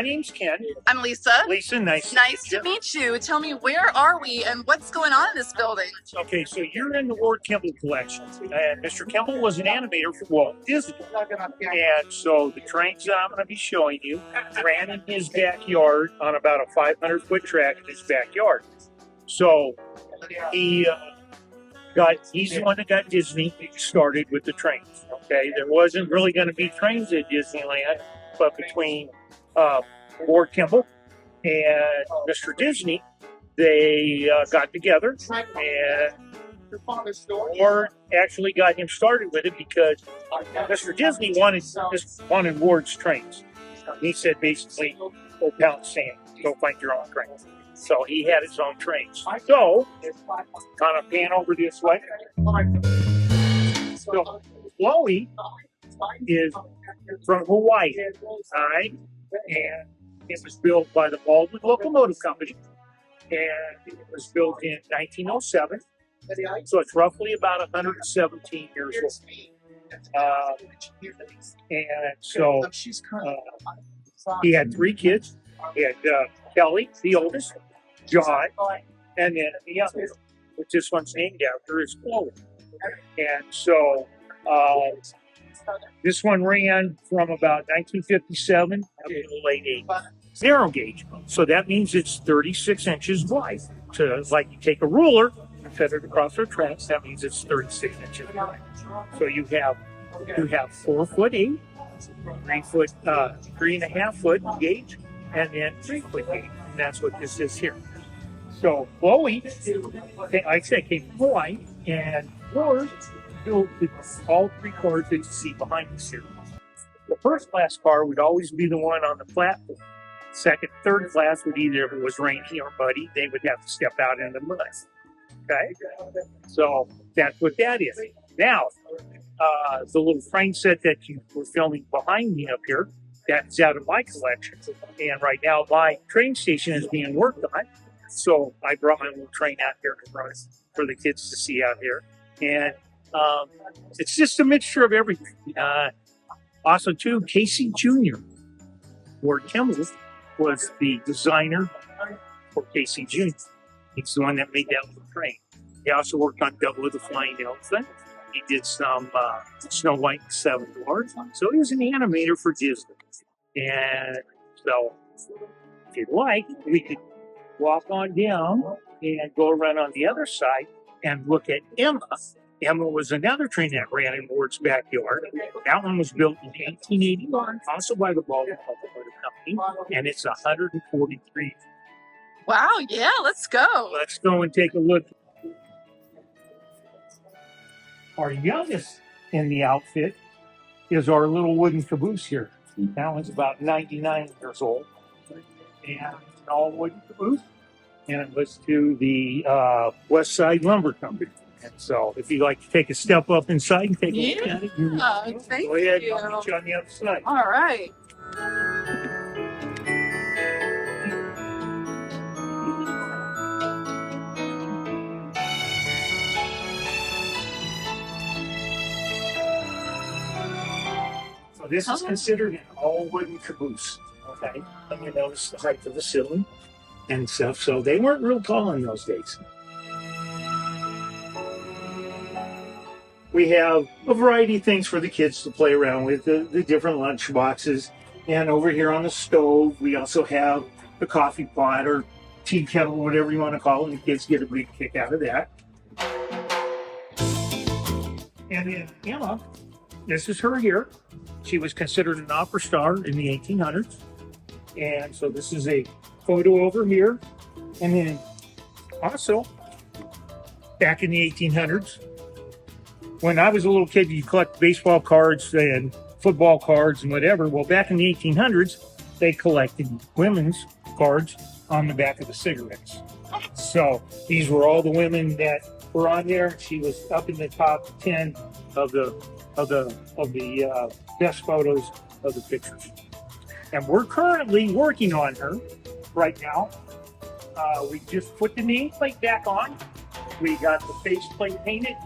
my name's Ken. I'm Lisa. Lisa, nice to meet you. Tell me, where are we and what's going on in this building? Okay, so you're in the Ward Kimball collection. And Mr. Kimball was an animator for Walt Disney. And so the trains that I'm going to be showing you ran in his backyard on about a 500-foot track in his backyard. So he's the one that got Disney started with the trains. Okay, there wasn't really going to be trains at Disneyland, but between Ward Kimball and Mr. Disney, they got together, and Ward actually got him started with it because Mr. Disney wanted Ward's trains. He said basically, go pound sand, go find your own train. So he had his own trains. So, kind of pan over this way. So, Chloe is from Hawaii, all right? And it was built by the Baldwin Locomotive Company. And it was built in 1907. So it's roughly about 117 years old. And so he had 3 kids. He had Kelly, the oldest, John, and then the youngest, which this one's named after, is Chloe. And so this one ran from about 1957 up to the late 80s. Narrow gauge. So that means it's 36 inches wide. So like you take a ruler and set it across our tracks, that means it's 36 inches wide. So you have 4 foot 8, 3 foot, 3.5 foot gauge, and then 3 foot gauge. And that's what this is here. So Chloe, like I said, came from Hawaii, and Ward built all 3 cars that you see behind us here. The first class car would always be the one on the platform. Second, third class would either, if it was rainy or muddy, they would have to step out in the mud. Okay? So that's what that is. Now, the little train set that you were filming behind me up here, that's out of my collection. And right now, my train station is being worked on. So I brought my little train out here to run for the kids to see out here. And it's just a mixture of everything. Also, too, Casey Jr., Ward Kimball, was the designer for Casey Jr. He's the one that made that little train. He also worked on Double of the Flying Elephant. He did some Snow White and 7 Dwarfs. So he was an animator for Disney. And so, if you'd like, we could walk on down and go around on the other side and look at Emma. Emma was another train that ran in Ward's backyard. That one was built in 1881, also by the Baldwin Locomotive Company, and it's 143. Wow, yeah, let's go. Let's go and take a look. Our youngest in the outfit is our little wooden caboose here. That one's about 99 years old, and it's an all wooden caboose, and it was to the West Side Lumber Company. And so, if you'd like to take a step up inside and take a look at it, thank go ahead. you. I'll meet you on the other side. All right. So this is considered an all-wooden caboose. Okay, and you notice the height of the ceiling and stuff. So they weren't real tall in those days. We have a variety of things for the kids to play around with, the different lunch boxes. And over here on the stove, we also have the coffee pot or tea kettle, whatever you want to call it. And the kids get a big kick out of that. And then Emma, this is her here. She was considered an opera star in the 1800s. And so this is a photo over here. And then also, back in the 1800s, when I was a little kid, you collect baseball cards and football cards and whatever. Well, back in the 1800s, they collected women's cards on the back of the cigarettes. So these were all the women that were on there. She was up in the top 10 of the best photos of the pictures. And we're currently working on her right now. We just put the nameplate back on. We got the faceplate painted.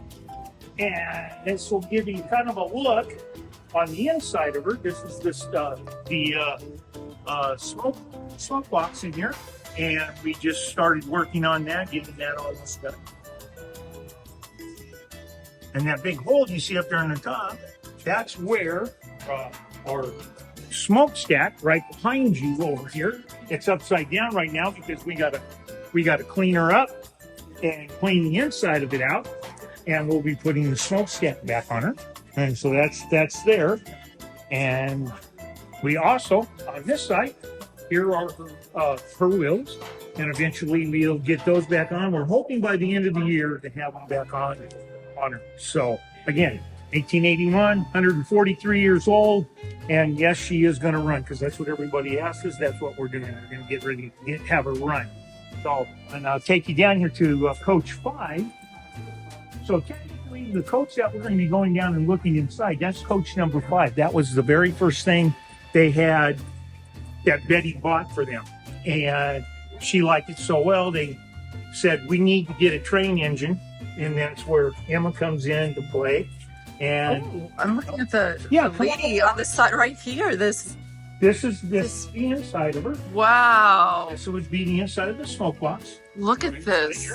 And this will give you kind of a look on the inside of her. This is the smoke box in here, and we just started working on that, getting that almost done. And that big hole you see up there on the top, that's where our smokestack right behind you over here. It's upside down right now because we gotta clean her up and clean the inside of it out, and we'll be putting the smokestack back on her. And so that's there. And we also on this side, here are her wheels, and eventually we'll get those back on. We're hoping by the end of the year to have them back on her. So again, 1881, 143 years old, and yes, she is going to run because that's what everybody asks us. That's what we're doing. We're going to get ready to have her run. So, and I'll take you down here to Coach 5. So technically, the coach that we're going to be going down and looking inside, that's Coach number 5. That was the very first thing they had that Betty bought for them, and she liked it so well they said we need to get a train engine, and that's where Emma comes in to play. And I'm looking at the come lady on the side right here. This is the inside of her. Wow. This would be the inside of the smoke box. Look at this.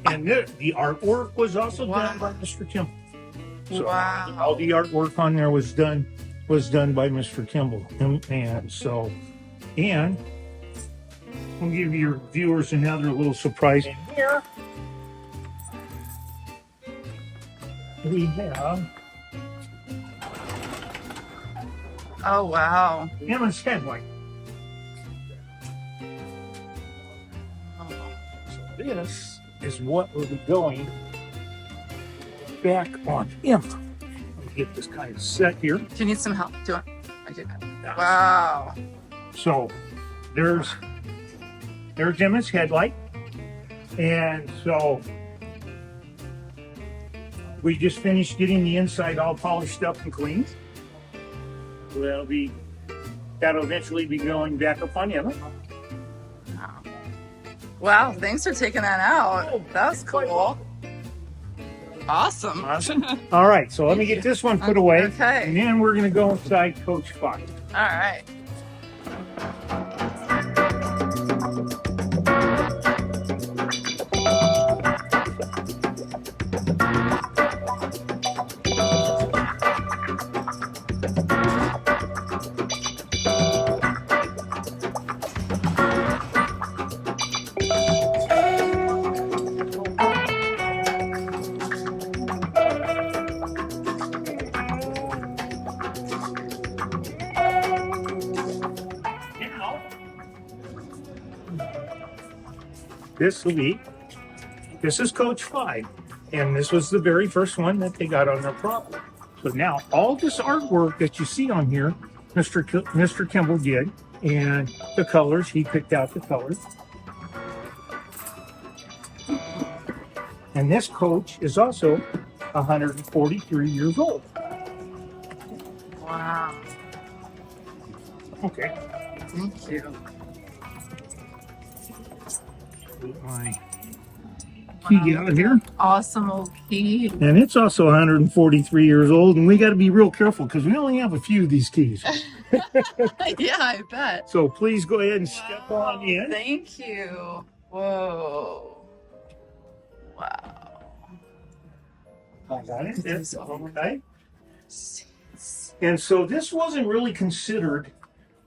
And the artwork was also done by Mr. Kimball. So Wow. all the artwork on there was done by Mr. Kimball. And I'll give your viewers another little surprise in here. We have Oh wow. Emma's headlight. Oh. So this is what will be going back on Emma. Let me get this kind of set here. Do you need some help? Do it. I do. Wow. So there's Emma's headlight, and so we just finished getting the inside all polished up and cleaned. That'll eventually be going back up on Emma. Wow, thanks for taking that out. That's cool. Awesome. All right, so let me get this one put away. Okay. And then we're going to go inside Coach 5. All right. This is Coach 5, and this was the very first one that they got on their property. So now all this artwork that you see on here, Mr. Kimball did, and the colors, he picked out the colors. And this coach is also 143 years old. Wow. Okay. Thank you. Put my key out here. Awesome old key. And it's also 143 years old, and we got to be real careful because we only have a few of these keys. Yeah, I bet. So please go ahead and step on in. Thank you. Whoa. Wow. I got it. It's okay. And so this wasn't really considered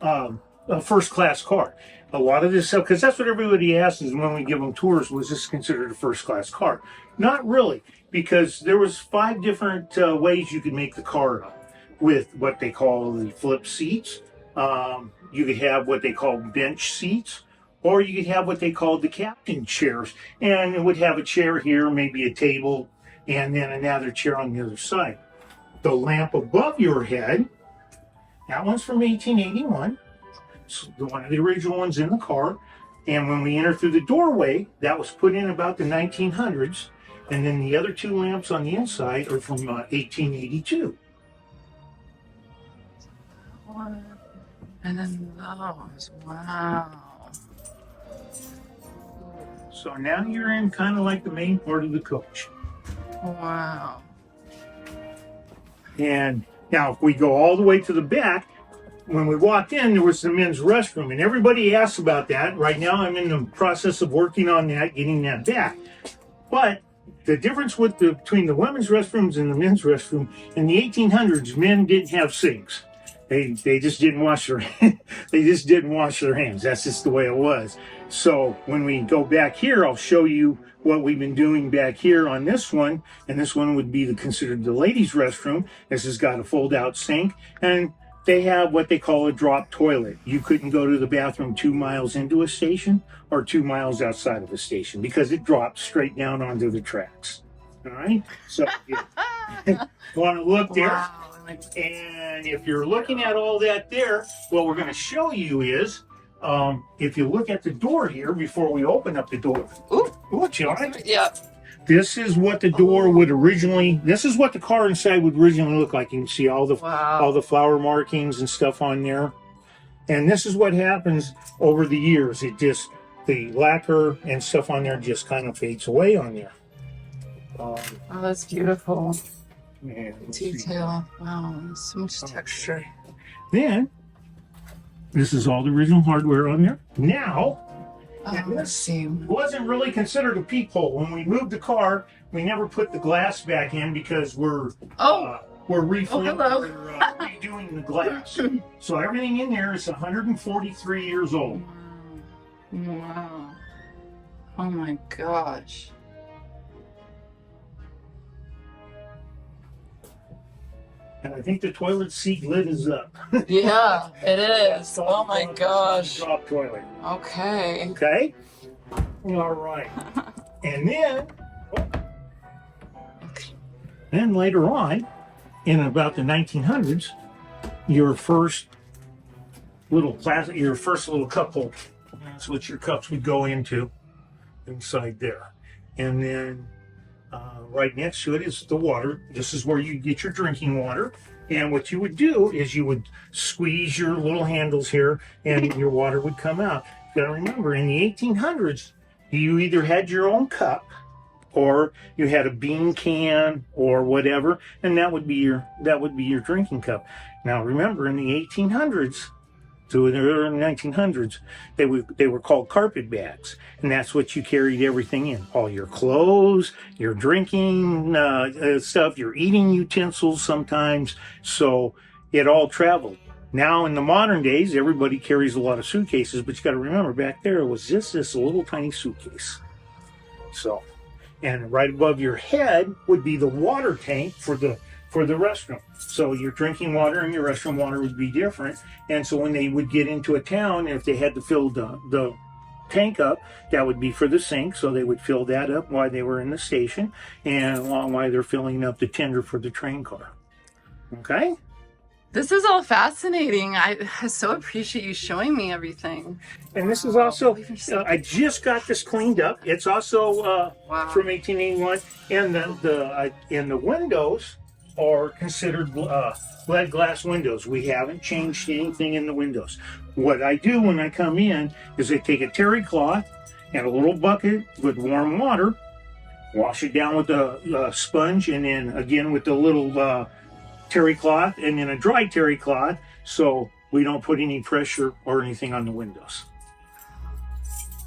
a first-class car. A lot of this stuff, because that's what everybody asks is when we give them tours, was this considered a first-class car? Not really, because there was 5 different ways you could make the car up with what they call the flip seats. You could have what they call bench seats, or you could have what they called the captain chairs. And it would have a chair here, maybe a table, and then another chair on the other side. The lamp above your head, that one's from 1881. It's one of the original ones in the car. And when we enter through the doorway, that was put in about the 1900s. And then the other 2 lamps on the inside are from 1882. And then those. Wow. So now you're in kind of like the main part of the coach. Wow. And now if we go all the way to the back, when we walked in, there was the men's restroom, and everybody asks about that. Right now, I'm in the process of working on that, getting that back. But the difference between the women's restrooms and the men's restroom in the 1800s, men didn't have sinks. They just didn't wash their they just didn't wash their hands. That's just the way it was. So when we go back here, I'll show you what we've been doing back here on this one, and this one would be considered the ladies' restroom. This has got a fold-out sink, and they have what they call a drop toilet. You couldn't go to the bathroom 2 miles into a station or 2 miles outside of a station because it drops straight down onto the tracks. All right, so you want to look there. Wow. And if you're looking at all that there, what we're going to show you is, if you look at the door here before we open up the door. Ooh, John. yeah. This is what the door would originally. This is what the car inside would originally look like. You can see all the flower markings and stuff on there. And this is what happens over the years. The lacquer and stuff on there just kind of fades away on there. Oh, that's beautiful. Detail. Detail. Wow, so much texture. Then, this is all the original hardware on there. Now, This wasn't really considered a peephole. When we moved the car, we never put the glass back in because we're redoing the glass. So everything in there is 143 years old. Wow. Oh my gosh. And I think the toilet seat lid is up. Yeah, it is. Oh my gosh. Drop toilet. Okay. Okay? All right. And then later on, in about the 1900s, your first little cup holder. That's what your cups would go into inside there. And then right next to it is the water. This is where you get your drinking water. And what you would do is you would squeeze your little handles here and your water would come out. You gotta remember, in the 1800s, you either had your own cup or you had a bean can or whatever, and that would be your drinking cup. Now remember, in the 1800s, to the early 1900s, they were called carpet bags, and that's what you carried everything in. All your clothes, your drinking stuff, your eating utensils sometimes. So it all traveled. Now in the modern days, everybody carries a lot of suitcases, but you got to remember, back there it was just this little tiny suitcase. So, and right above your head would be the water tank for the restroom. So your drinking water and your restroom water would be different. And so when they would get into a town, if they had to fill the tank up, that would be for the sink. So they would fill that up while they were in the station and while they're filling up the tender for the train car. Okay? This is all fascinating. I so appreciate you showing me everything. And this is also, I just got this cleaned up. It's also from 1881. And the windows are considered lead glass windows. We haven't changed anything in the windows. What I do when I come in is I take a terry cloth and a little bucket with warm water, wash it down with a sponge, and then again with the little terry cloth, and then a dry terry cloth, so we don't put any pressure or anything on the windows.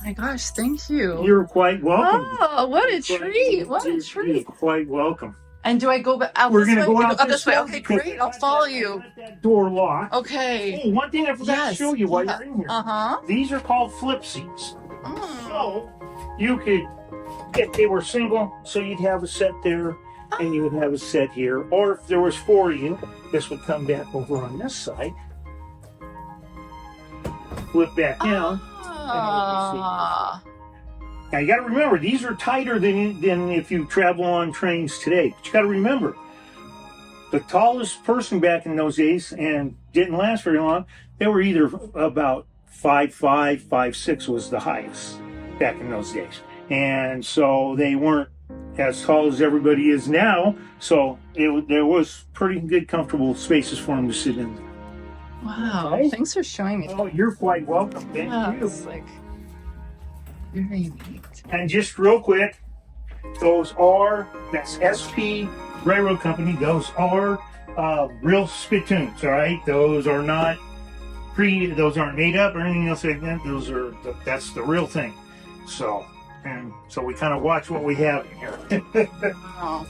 My gosh, thank you. You're quite welcome. Oh, what a treat. What a treat. You're quite welcome. And do I go out We're this going to way? go out this way. Okay, great. I'll follow you. That door locked. Okay. Oh, one thing I forgot to show you while you're in here. Uh-huh. These are called flip seats. So you could, if they were single, so you'd have a set there and you would have a set here. Or if there was 4 of you, this would come back over on this side. Flip back down. Now you got to remember, these are tighter than if you travel on trains today. But you got to remember, the tallest person back in those days, and didn't last very long, they were either about 5'5", 5'6" was the highest back in those days. And so they weren't as tall as everybody is now. So there was pretty good, comfortable spaces for them to sit in. Wow, okay. Thanks for showing me. Oh, you're quite welcome. Thank you. It's like very neat. And just real quick, that's SP Railroad Company. Those are real spittoons, all right? Those are not those aren't made up or anything else like that. That's the real thing. So we kind of watch what we have in here. Oh,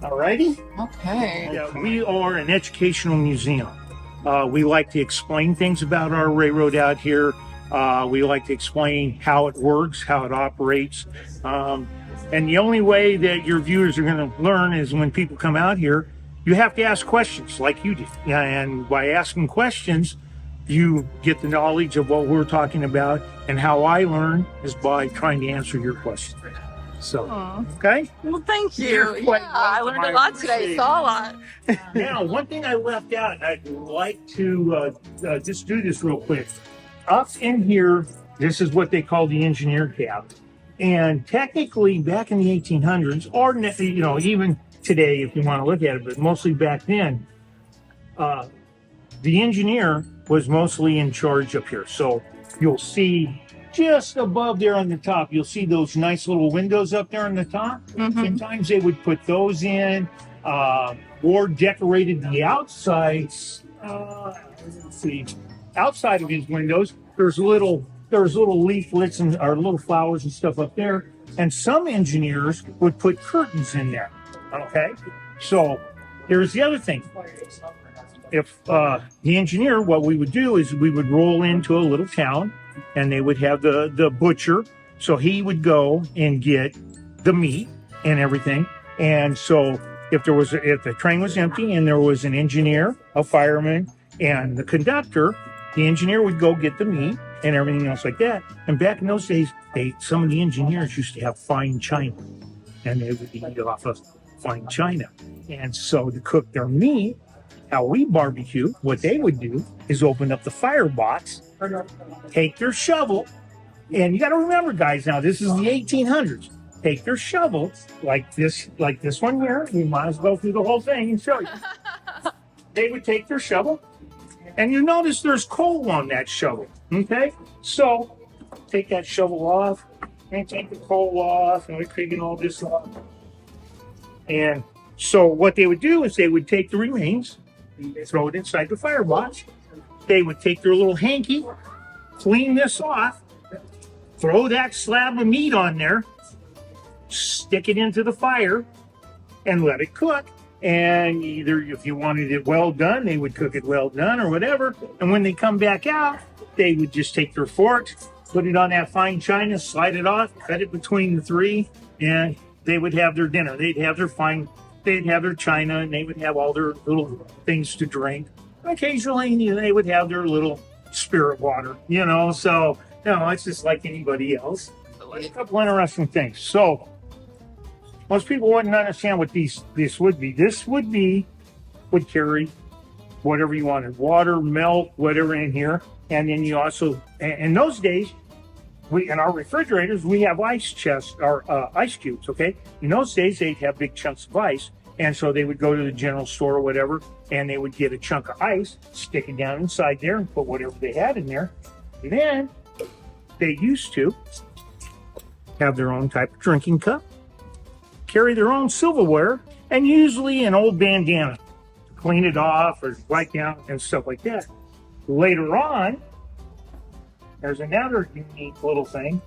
Alrighty. okay. Yeah, we are an educational museum. We like to explain things about our railroad out here. We like to explain how it works, how it operates. And the only way that your viewers are going to learn is when people come out here. You have to ask questions like you did. And by asking questions, you get the knowledge of what we're talking about. And how I learn is by trying to answer your questions. So, okay? Well, thank you. You're quite I learned a lot today. Saw a lot. Now, one thing I left out, I'd like to just do this real quick. Up in here, this is what they call the engineer cab. And technically, back in the 1800s, or even today, if you want to look at it, but mostly back then, the engineer was mostly in charge up here. So you'll see just above there on the top, you'll see those nice little windows up there on the top. Sometimes they would put those in, or decorated the outsides. Let's see, outside of his windows, there's little leaflets and or little flowers and stuff up there. And some engineers would put curtains in there. Okay, so here's the other thing. If the engineer, what we would do is we would roll into a little town, and they would have the butcher. So he would go and get the meat and everything. And so if the train was empty and there was an engineer, a fireman, and the conductor, the engineer would go get the meat and everything else like that. And back in those days, some of the engineers used to have fine china, and they would eat off of fine china. And so to cook their meat, how we barbecue, what they would do is open up the firebox, take their shovel, and you got to remember, guys, now this is the 1800s. Take their shovel like this one here. We might as well do the whole thing and show you. They would take their shovel, and you notice there's coal on that shovel. Okay, so take that shovel off and take the coal off, and we're taking all this off. And so what they would do is they would take the remains, throw it inside the firebox. They would take their little hanky, clean this off, throw that slab of meat on there, stick it into the fire, and let it cook. And either if you wanted it well done, they would cook it well done or whatever. And when they come back out, they would just take their fork, put it on that fine china, slide it off, cut it between the three, and they would have their dinner. They'd have their china, and they would have all their little things to drink. Occasionally, they would have their little spirit water, So, it's just like anybody else. A couple interesting things. So, most people wouldn't understand what this would be. This would carry whatever you wanted, water, milk, whatever in here. And then you also, in those days, in our refrigerators, we have ice chests or ice cubes, okay? In those days, they'd have big chunks of ice. And so they would go to the general store or whatever, and they would get a chunk of ice, stick it down inside there, and put whatever they had in there. And then they used to have their own type of drinking cup, carry their own silverware, and usually an old bandana to clean it off or wipe down and stuff like that. Later on, there's another unique little thing.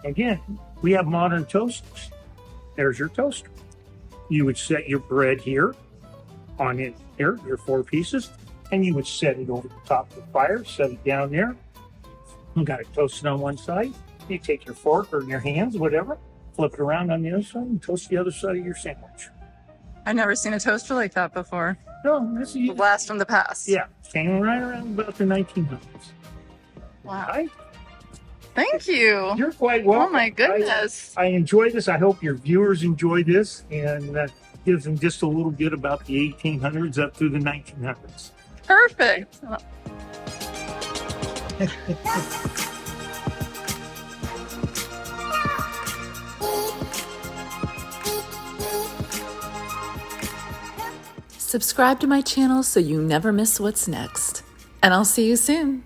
Again, we have modern toasters. There's your toaster. You would set your bread here on it here, your 4 pieces, and you would set it over the top of the fire, set it down there. You got it toasted on one side. You take your fork or your hands, whatever, flip it around on the other side and toast the other side of your sandwich. I've never seen a toaster like that before. No, that's The blast from the past. yeah, came right around about the 1900s. Wow. Right? Thank you. You're quite welcome. Oh my goodness. I enjoy this. I hope your viewers enjoy this, and gives them just a little bit about the 1800s up through the 1900s. Perfect. Subscribe to my channel so you never miss what's next. And I'll see you soon.